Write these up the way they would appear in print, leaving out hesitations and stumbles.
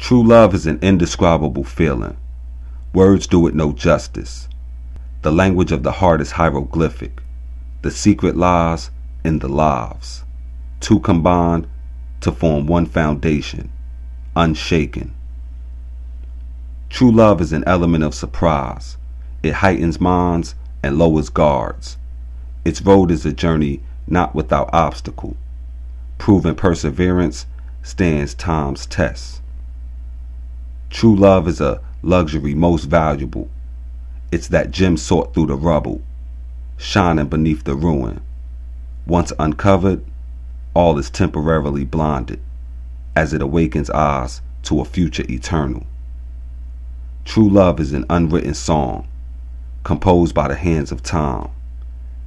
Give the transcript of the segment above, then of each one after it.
True love is an indescribable feeling. Words do it no justice. The language of the heart is hieroglyphic. The secret lies in the lives. Two combined to form one foundation, unshaken. True love is an element of surprise. It heightens minds and lowers guards. Its road is a journey not without obstacle. Proven perseverance stands time's test. True love is a luxury most valuable. It's that gem sought through the rubble, shining beneath the ruin. Once uncovered, all is temporarily blinded, as it awakens eyes to a future eternal. True love is an unwritten song, composed by the hands of time,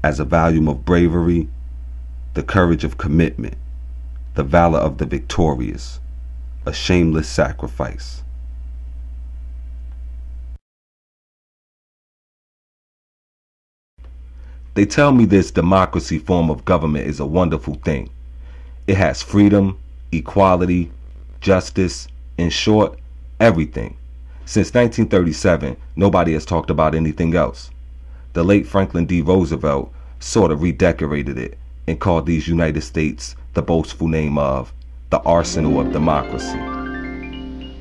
as a volume of bravery, the courage of commitment, the valor of the victorious, a shameless sacrifice. They tell me this democracy form of government is a wonderful thing. It has freedom, equality, justice, in short, everything. Since 1937, nobody has talked about anything else. The late Franklin D. Roosevelt sort of redecorated it and called these United States the boastful name of the arsenal of democracy.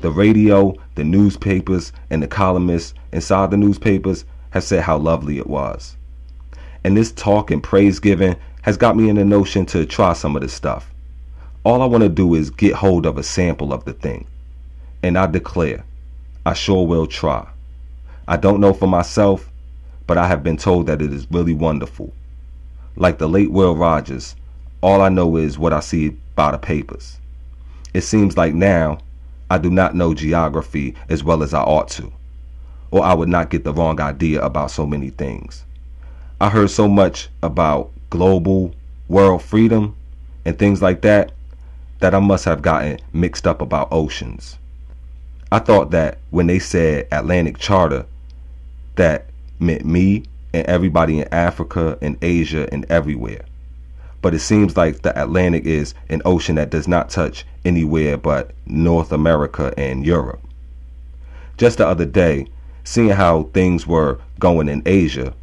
The radio, the newspapers, and the columnists inside the newspapers have said how lovely it was. And this talk and praise giving has got me in the notion to try some of this stuff. All I want to do is get hold of a sample of the thing. And I declare, I sure will try. I don't know for myself, but I have been told that it is really wonderful. Like the late Will Rogers, all I know is what I see by the papers. It seems like now I do not know geography as well as I ought to, or I would not get the wrong idea about so many things. I heard so much about global world freedom and things like that I must have gotten mixed up about oceans. I thought that when they said Atlantic Charter, that meant me and everybody in Africa and Asia and everywhere. But it seems like the Atlantic is an ocean that does not touch anywhere but North America and Europe. Just the other day, seeing how things were going in Asia,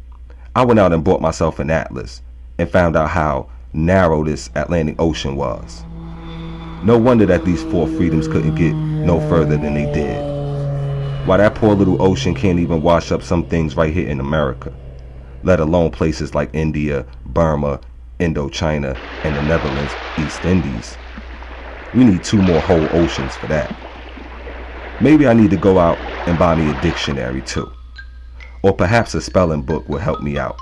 I went out and bought myself an atlas and found out how narrow this Atlantic Ocean was. No wonder that these four freedoms couldn't get no further than they did. Why, that poor little ocean can't even wash up some things right here in America, let alone places like India, Burma, Indochina, and the Netherlands, East Indies. We need two more whole oceans for that. Maybe I need to go out and buy me a dictionary too. Or perhaps a spelling book will help me out.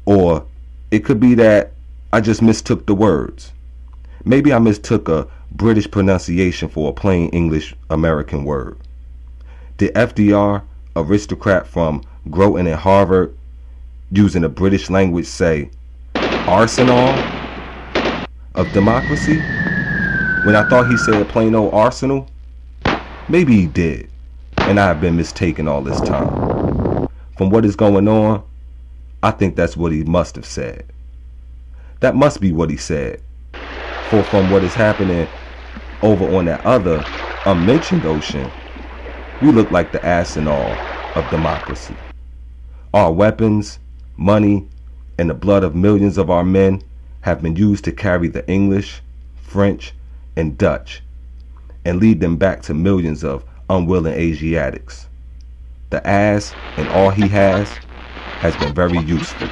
Or it could be that I just mistook the words. Maybe I mistook a British pronunciation for a plain English American word. Did FDR, aristocrat from Groton and Harvard, using the British language say arsenal of democracy when I thought he said plain old arsenal? Maybe he did, and I have been mistaken all this time. From what is going on, I think that's what he must have said. That must be what he said. For from what is happening over on that other unmentioned ocean, we look like the arsenal of democracy. Our weapons, money, and the blood of millions of our men have been used to carry the English, French, and Dutch and lead them back to millions of unwilling Asiatics. The ass and all he has been very useful.